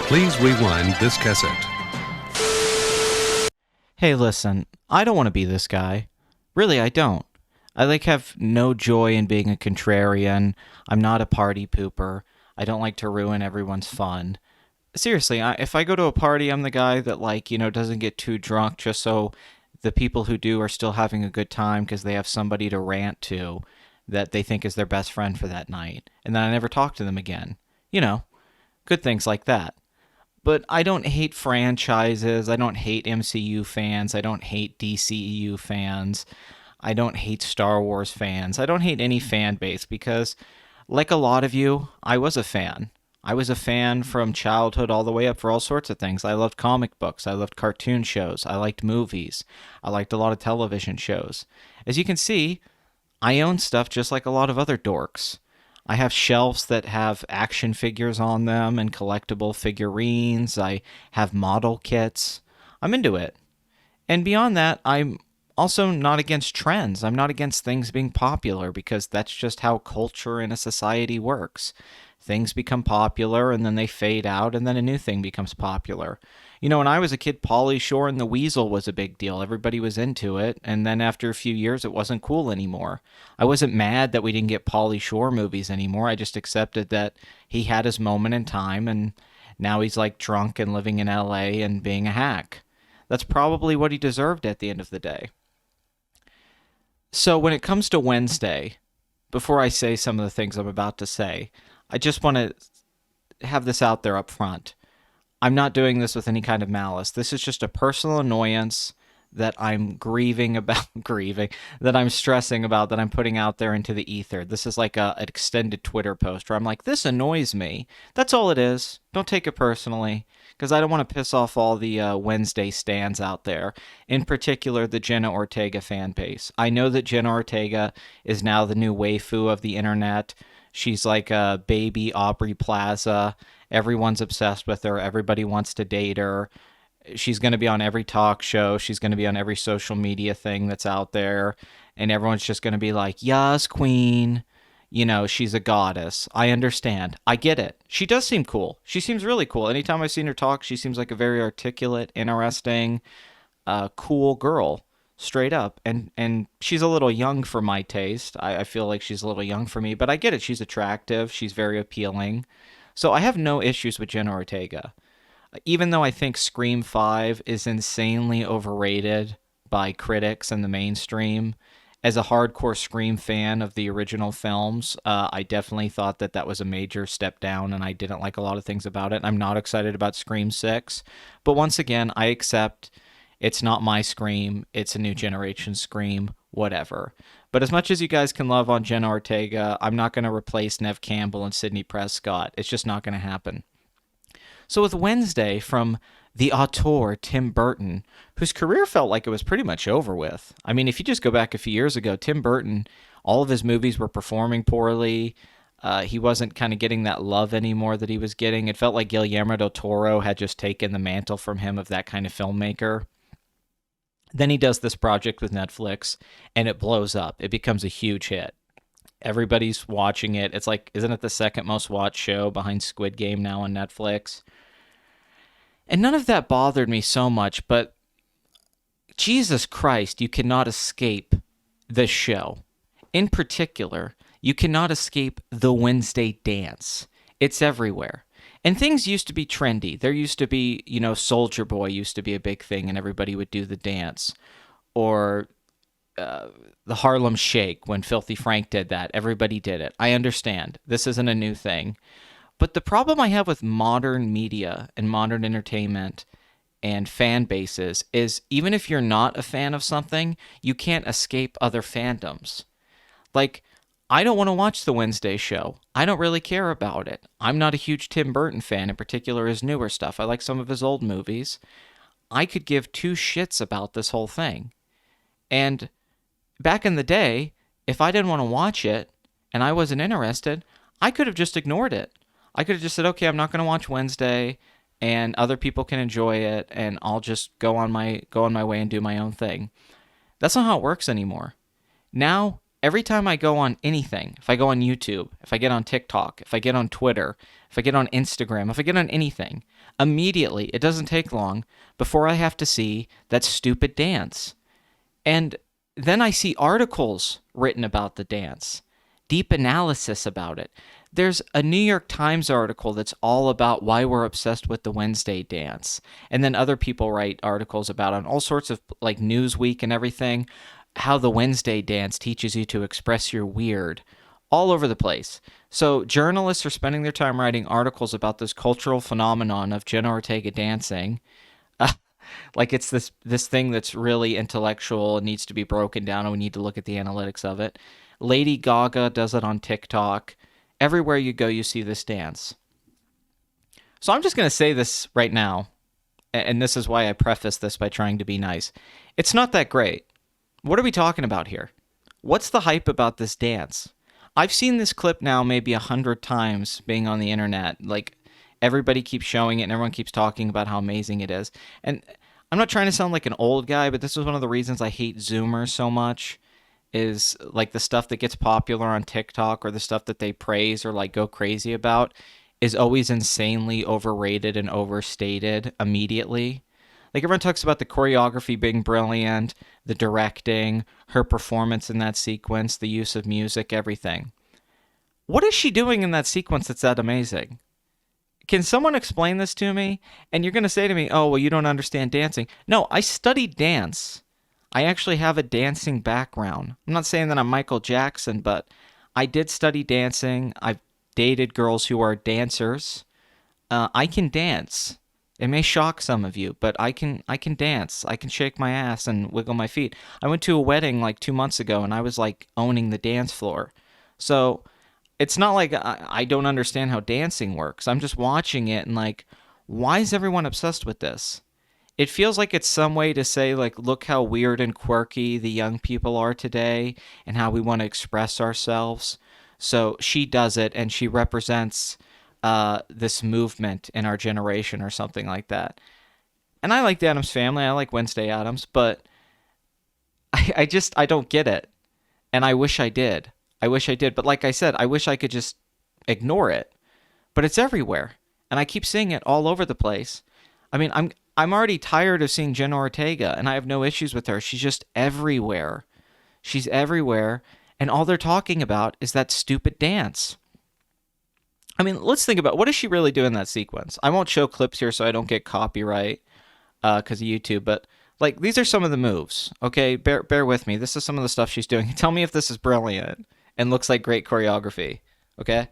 Please rewind this cassette. Hey, listen, I don't want to be this guy. Really, I don't. I have no joy in being a contrarian. I'm not a party pooper. I don't like to ruin everyone's fun. Seriously, if I go to a party, I'm the guy that doesn't get too drunk just so the people who do are still having a good time because they have somebody to rant to that they think is their best friend for that night. And then I never talk to them again. You know, good things like that. But I don't hate franchises. I don't hate MCU fans. I don't hate DCEU fans. I don't hate Star Wars fans. I don't hate any fan base because, like a lot of you, I was a fan. I was a fan from childhood all the way up for all sorts of things. I loved comic books. I loved cartoon shows. I liked movies. I liked a lot of television shows. As you can see, I own stuff just like a lot of other dorks. I have shelves that have action figures on them and collectible figurines. I have model kits. I'm into it. And beyond that, I'm also not against trends. I'm not against things being popular because that's just how culture in a society works. Things become popular and then they fade out and then a new thing becomes popular. When I was a kid, Pauly Shore and the Weasel was a big deal. Everybody was into it, and then after a few years, it wasn't cool anymore. I wasn't mad that we didn't get Pauly Shore movies anymore. I just accepted that he had his moment in time, and now he's drunk and living in LA and being a hack. That's probably what he deserved at the end of the day. So when it comes to Wednesday, before I say some of the things I'm about to say, I just want to have this out there up front. I'm not doing this with any kind of malice. This is just a personal annoyance that I'm that I'm stressing about, that I'm putting out there into the ether. This is like an extended Twitter post where I'm like, this annoys me. That's all it is. Don't take it personally, because I don't want to piss off all the Wednesday stans out there, in particular the Jenna Ortega fan base. I know that Jenna Ortega is now the new waifu of the internet. She's like a baby Aubrey Plaza. Everyone's obsessed with her. Everybody wants to date her. She's going to be on every talk show. She's going to be on every social media thing that's out there. And everyone's just going to be like, yes, queen. She's a goddess. I understand. I get it. She does seem cool. She seems really cool. Anytime I've seen her talk, she seems like a very articulate, interesting, cool girl. Straight up. And she's a little young for my taste. I feel like she's a little young for me. But I get it. She's attractive. She's very appealing. So I have no issues with Jenna Ortega. Even though I think Scream 5 is insanely overrated by critics and the mainstream, as a hardcore Scream fan of the original films, I definitely thought that that was a major step down, and I didn't like a lot of things about it. I'm not excited about Scream 6. But once again, I accept it's not my Scream. It's a new generation Scream, whatever. But as much as you guys can love on Jenna Ortega, I'm not going to replace Neve Campbell and Sidney Prescott. It's just not going to happen. So with Wednesday from the auteur Tim Burton, whose career felt like it was pretty much over with. I mean, if you just go back a few years ago, Tim Burton, all of his movies were performing poorly. He wasn't kind of getting that love anymore that he was getting. It felt like Guillermo del Toro had just taken the mantle from him of that kind of filmmaker. Then he does this project with Netflix, and it blows up. It becomes a huge hit. Everybody's watching it. It's like, isn't it the second most watched show behind Squid Game now on Netflix? And none of that bothered me so much, but Jesus Christ, you cannot escape this show. In particular, you cannot escape the Wednesday dance. It's everywhere. And things used to be trendy. There used to be, Soldier Boy used to be a big thing and everybody would do the dance. Or the Harlem Shake, when Filthy Frank did that. Everybody did it. I understand. This isn't a new thing. But the problem I have with modern media and modern entertainment and fan bases is even if you're not a fan of something, you can't escape other fandoms. Like, I don't want to watch the Wednesday show. I don't really care about it. I'm not a huge Tim Burton fan, in particular his newer stuff. I like some of his old movies. I could give two shits about this whole thing. And back in the day, if I didn't want to watch it and I wasn't interested, I could have just ignored it. I could have just said, okay, I'm not going to watch Wednesday and other people can enjoy it and I'll just go on my way and do my own thing. That's not how it works anymore. Now, Every time I go on anything, if I go on YouTube, if I get on TikTok, if I get on Twitter, if I get on Instagram, if I get on anything, immediately, it doesn't take long before I have to see that stupid dance. And then I see articles written about the dance, deep analysis about it. There's a New York Times article that's all about why we're obsessed with the Wednesday dance. And then other people write articles about on all sorts of like Newsweek and everything, how the Wednesday dance teaches you to express your weird all over the place. So journalists are spending their time writing articles about this cultural phenomenon of Jenna Ortega dancing. Like it's this thing that's really intellectual and needs to be broken down, and we need to look at the analytics of it. Lady Gaga does it on TikTok. Everywhere you go, you see this dance. So I'm just going to say this right now, and this is why I preface this by trying to be nice. It's not that great. What are we talking about here? What's the hype about this dance? I've seen this clip now maybe 100 times being on the internet. Like, everybody keeps showing it and everyone keeps talking about how amazing it is. And I'm not trying to sound like an old guy, but this is one of the reasons I hate Zoomers so much, is like the stuff that gets popular on TikTok or the stuff that they praise or like go crazy about is always insanely overrated and overstated immediately. Like everyone talks about the choreography being brilliant, the directing, her performance in that sequence, the use of music, everything. What is she doing in that sequence that's that amazing? Can someone explain this to me? And you're going to say to me, oh, well, you don't understand dancing. No, I studied dance. I actually have a dancing background. I'm not saying that I'm Michael Jackson, but I did study dancing. I've dated girls who are dancers. I can dance. It may shock some of you, but I can dance. I can shake my ass and wiggle my feet. I went to a wedding like 2 months ago, and I was like owning the dance floor. So it's not like I don't understand how dancing works. I'm just watching it and like, why is everyone obsessed with this? It feels like it's some way to say, like, look how weird and quirky the young people are today and how we want to express ourselves. So she does it, and she represents this movement in our generation or something like that. And I like the Addams Family. I like Wednesday Addams, but I don't get it. And I wish I did. I wish I did. But like I said, I wish I could just ignore it. But it's everywhere. And I keep seeing it all over the place. I mean, I'm already tired of seeing Jenna Ortega, and I have no issues with her. She's just everywhere. She's everywhere, and all they're talking about is that stupid dance. I mean, let's think about, what does she really do in that sequence? I won't show clips here so I don't get copyright because of YouTube, but like these are some of the moves. Okay, bear with me. This is some of the stuff she's doing. Tell me if this is brilliant and looks like great choreography. Okay.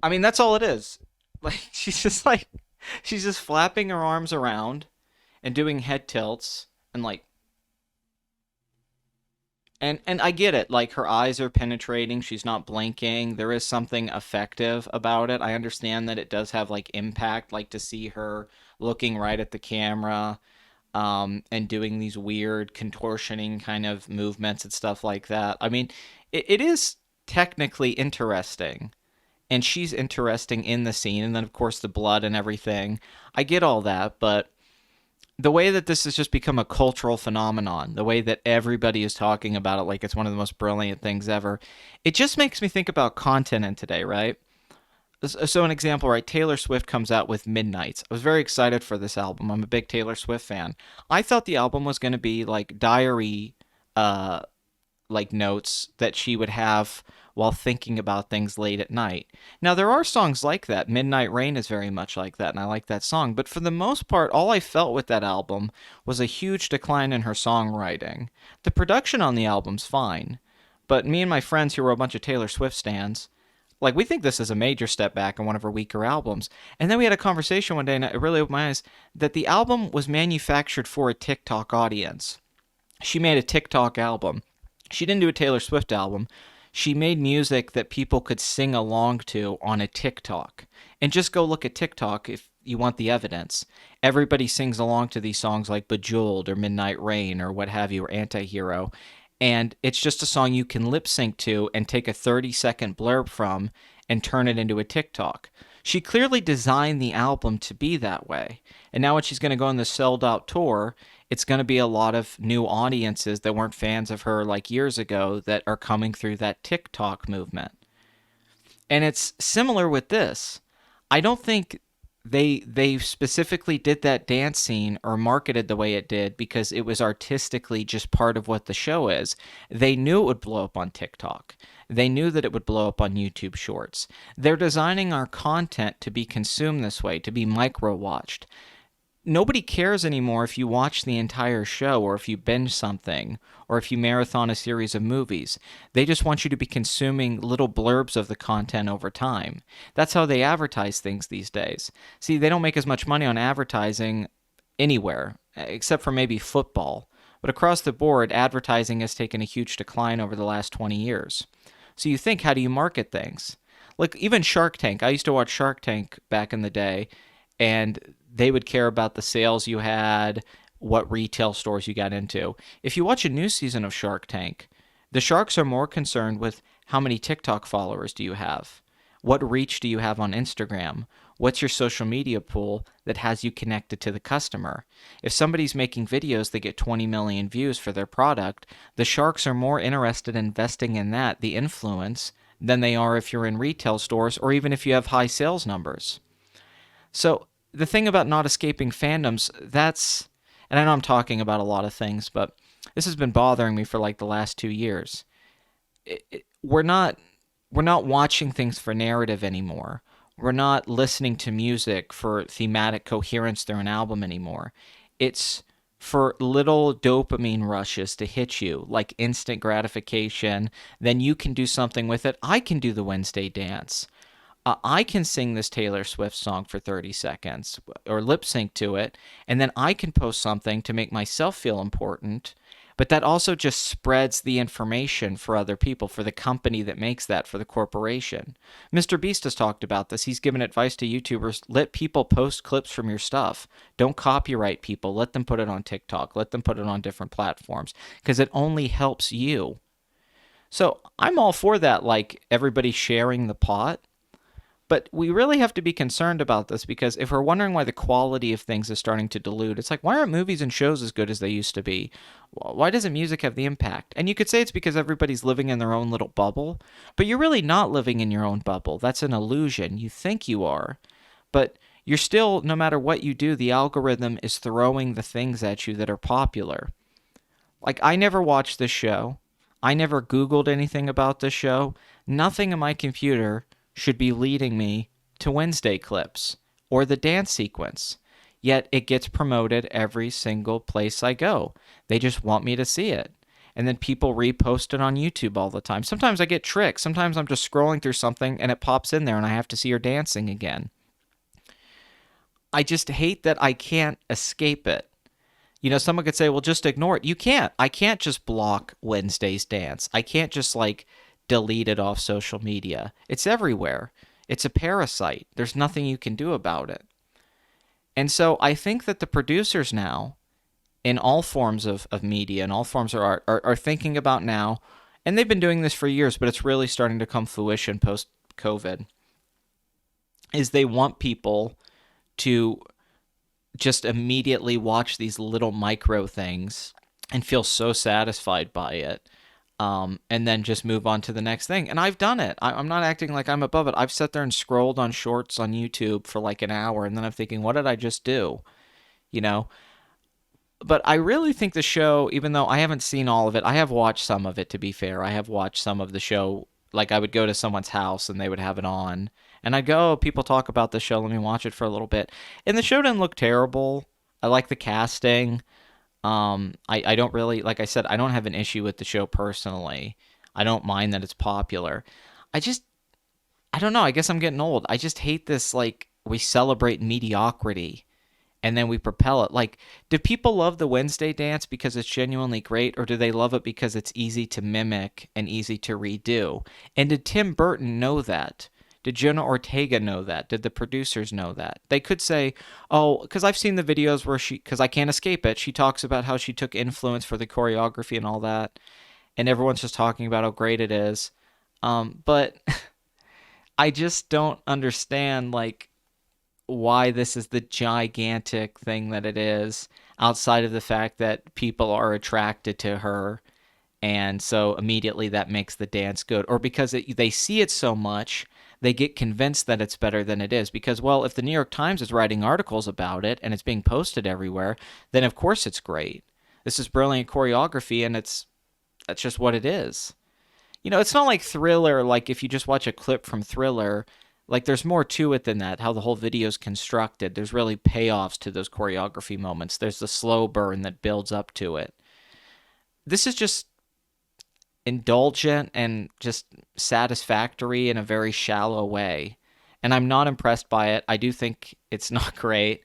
I mean, that's all it is. Like, she's just flapping her arms around and doing head tilts and like, and I get it. Like, her eyes are penetrating. She's not blinking. There is something effective about it. I understand that it does have like impact, like to see her looking right at the camera, and doing these weird contortioning kind of movements and stuff like that. I mean, it is technically interesting, and she's interesting in the scene, and then of course the blood and everything. I get all that, but the way that this has just become a cultural phenomenon, the way that everybody is talking about it like it's one of the most brilliant things ever, it just makes me think about content in today, right? So an example, right? Taylor Swift comes out with Midnights. I was very excited for this album. I'm a big Taylor Swift fan. I thought the album was going to be like diary uh like notes that she would have while thinking about things late at night. Now, there are songs like that. Midnight Rain is very much like that, and I like that song. But for the most part, all I felt with that album was a huge decline in her songwriting. The production on the album's fine, but me and my friends who were a bunch of Taylor Swift stans, like, we think this is a major step back in one of her weaker albums. And then we had a conversation one day, and it really opened my eyes, that the album was manufactured for a TikTok audience. She made a TikTok album. She didn't do a Taylor Swift album. She made music that people could sing along to on a TikTok. And just go look at TikTok if you want the evidence. Everybody sings along to these songs like Bejeweled or Midnight Rain or what have you, or Antihero. And it's just a song you can lip sync to and take a 30-second blurb from and turn it into a TikTok. She clearly designed the album to be that way. And now when she's going to go on this sold out tour, it's going to be a lot of new audiences that weren't fans of her like years ago that are coming through that TikTok movement. And it's similar with this. I don't think they specifically did that dance scene or marketed the way it did because it was artistically just part of what the show is. They knew it would blow up on TikTok. They knew that it would blow up on YouTube Shorts. They're designing our content to be consumed this way, to be micro watched. Nobody cares anymore if you watch the entire show or if you binge something or if you marathon a series of movies. They just want you to be consuming little blurbs of the content over time. That's how they advertise things these days. See, they don't make as much money on advertising anywhere, except for maybe football. But across the board, advertising has taken a huge decline over the last 20 years. So you think, how do you market things? Like even Shark Tank. I used to watch Shark Tank back in the day, and they would care about the sales you had, what retail stores you got into. If you watch a new season of Shark Tank, the sharks are more concerned with how many TikTok followers do you have? What reach do you have on Instagram? What's your social media pool that has you connected to the customer? If somebody's making videos that get 20 million views for their product, the sharks are more interested in investing in that, the influence, than they are if you're in retail stores or even if you have high sales numbers. So the thing about not escaping fandoms, and I know I'm talking about a lot of things, but this has been bothering me for like the last 2 years. We're not watching things for narrative anymore. We're not listening to music for thematic coherence through an album anymore. It's for little dopamine rushes to hit you, like instant gratification. Then you can do something with it. I can do the Wednesday dance. I can sing this Taylor Swift song for 30 seconds or lip sync to it, and then I can post something to make myself feel important. But that also just spreads the information for other people, for the company that makes that, for the corporation. Mr. Beast has talked about this. He's given advice to YouTubers: let people post clips from your stuff. Don't copyright people. Let them put it on TikTok. Let them put it on different platforms, because it only helps you. So I'm all for that, like everybody sharing the pot. But we really have to be concerned about this, because if we're wondering why the quality of things is starting to dilute, it's like, why aren't movies and shows as good as they used to be? Why doesn't music have the impact? And you could say it's because everybody's living in their own little bubble, but you're really not living in your own bubble. That's an illusion. You think you are, but you're still, no matter what you do, the algorithm is throwing the things at you that are popular. Like, I never watched this show. I never Googled anything about this show. Nothing in my computer should be leading me to Wednesday clips or the dance sequence. Yet it gets promoted every single place I go. They just want me to see it. And then people repost it on YouTube all the time. Sometimes I get tricked. Sometimes I'm just scrolling through something and it pops in there and I have to see her dancing again. I just hate that I can't escape it. You know, someone could say, well, just ignore it. You can't. I can't just block Wednesday's dance. I can't just delete it off social media. It's everywhere. It's a parasite. There's nothing you can do about it. And so I think that the producers now, in all forms of media and all forms of art, are thinking about now, and they've been doing this for years, but it's really starting to come fruition post-COVID, is they want people to just immediately watch these little micro things and feel so satisfied by it. And then just move on to the next thing. And I've done it. I'm not acting like I'm above it. I've sat there and scrolled on shorts on YouTube for like an hour, and then I'm thinking, what did I just do? You know? But I really think the show, even though I haven't seen all of it, I have watched some of it, to be fair. I have watched some of the show. Like, I would go to someone's house and they would have it on. And I'd go, oh, people talk about the show, let me watch it for a little bit. And the show didn't look terrible. I like the casting. I don't really, like I said, I don't have an issue with the show personally. I don't mind that it's popular. I don't know. I guess I'm getting old. I just hate this, we celebrate mediocrity and then we propel it. Like, do people love the Wednesday dance because it's genuinely great, or do they love it because it's easy to mimic and easy to redo? And did Tim Burton know that? Did Jenna Ortega know that? Did the producers know that? They could say, oh, because I've seen the videos where because I can't escape it, she talks about how she took influence for the choreography and all that, and everyone's just talking about how great it is. But I just don't understand like why this is the gigantic thing that it is outside of the fact that people are attracted to her and so immediately that makes the dance good, or because they see it so much they get convinced that it's better than it is because, well, if the New York Times is writing articles about it and it's being posted everywhere, then of course it's great. This is brilliant choreography and that's just what it is. It's not like Thriller. Like if you just watch a clip from Thriller, like there's more to it than that. How the whole video is constructed. There's really payoffs to those choreography moments. There's the slow burn that builds up to it. This is just indulgent and just satisfactory in a very shallow way. And I'm not impressed by it. I do think it's not great,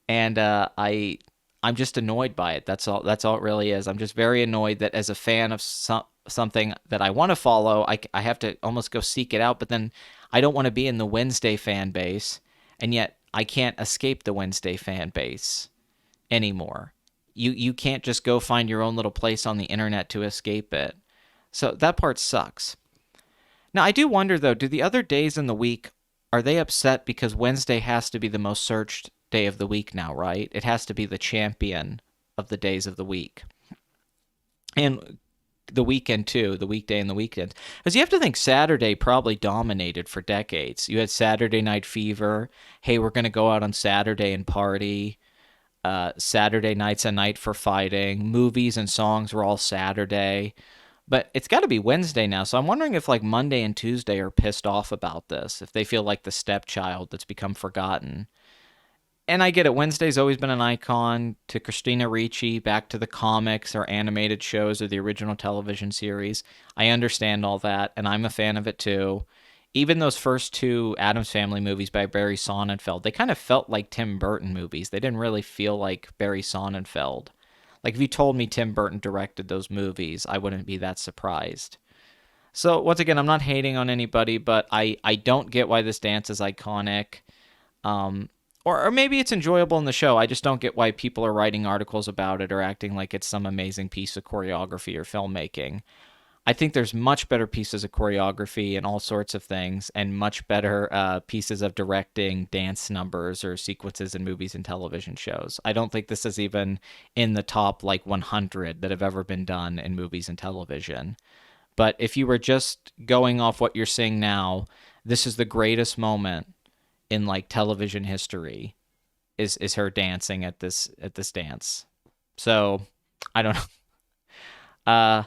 and I'm just annoyed by it. That's all. That's all it really is. I'm just very annoyed that as a fan of something that I want to follow, I have to almost go seek it out. But then I don't want to be in the Wednesday fan base, and yet I can't escape the Wednesday fan base anymore. You can't just go find your own little place on the internet to escape it. So that part sucks. Now I do wonder though, do the other days in the week, are they upset because Wednesday has to be the most searched day of the week now, right? It has to be the champion of the days of the week. And the weekend too, the weekday and the weekend. Because you have to think Saturday probably dominated for decades. You had Saturday Night Fever. Hey, we're going to go out on Saturday and party. Saturday night's a night for fighting. Movies and songs were all Saturday. But it's got to be Wednesday now. So I'm wondering if like Monday and Tuesday are pissed off about this, if they feel like the stepchild that's become forgotten. And I get it. Wednesday's always been an icon to Christina Ricci, back to the comics or animated shows or the original television series. I understand all that, and I'm a fan of it too. Even those first two Addams Family movies by Barry Sonnenfeld, they kind of felt like Tim Burton movies. They didn't really feel like Barry Sonnenfeld. Like if you told me Tim Burton directed those movies, I wouldn't be that surprised. So once again, I'm not hating on anybody, but I don't get why this dance is iconic. Um, or maybe it's enjoyable in the show. I just don't get why people are writing articles about it or acting like it's some amazing piece of choreography or filmmaking. I think there's much better pieces of choreography and all sorts of things, and much better pieces of directing, dance numbers, or sequences in movies and television shows. I don't think this is even in the top like 100 that have ever been done in movies and television. But if you were just going off what you're seeing now, this is the greatest moment in like television history. Is her dancing at this dance? So I don't know.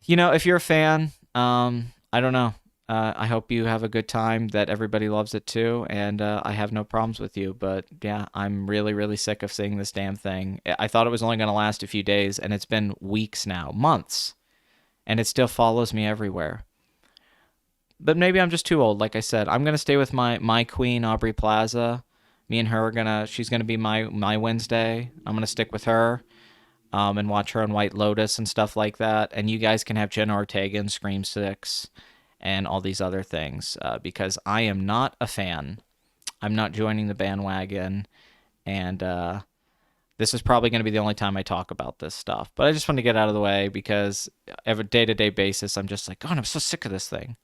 If you're a fan, I don't know. I hope you have a good time, that everybody loves it too, and I have no problems with you. But yeah, I'm really, really sick of seeing this damn thing. I thought it was only going to last a few days, and it's been weeks now, months, and it still follows me everywhere. But maybe I'm just too old. Like I said, I'm going to stay with my queen, Aubrey Plaza. Me and her are she's going to be my Wednesday. I'm going to stick with her. And watch her on White Lotus and stuff like that. And you guys can have Jenna Ortega and Scream 6 and all these other things, because I am not a fan. I'm not joining the bandwagon, and this is probably going to be the only time I talk about this stuff. But I just want to get out of the way because every day-to-day basis, I'm just like, God, I'm so sick of this thing.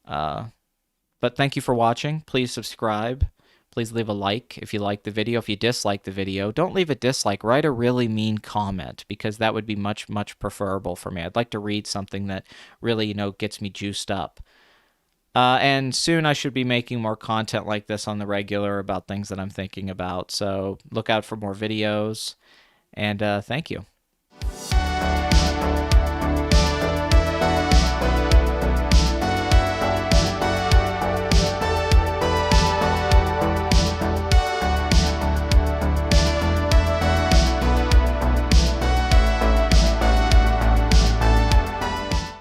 But thank you for watching. Please subscribe. Please leave a like if you like the video. If you dislike the video, don't leave a dislike. Write a really mean comment, because that would be much, much preferable for me. I'd like to read something that really, gets me juiced up. And soon I should be making more content like this on the regular about things that I'm thinking about. So look out for more videos. And thank you.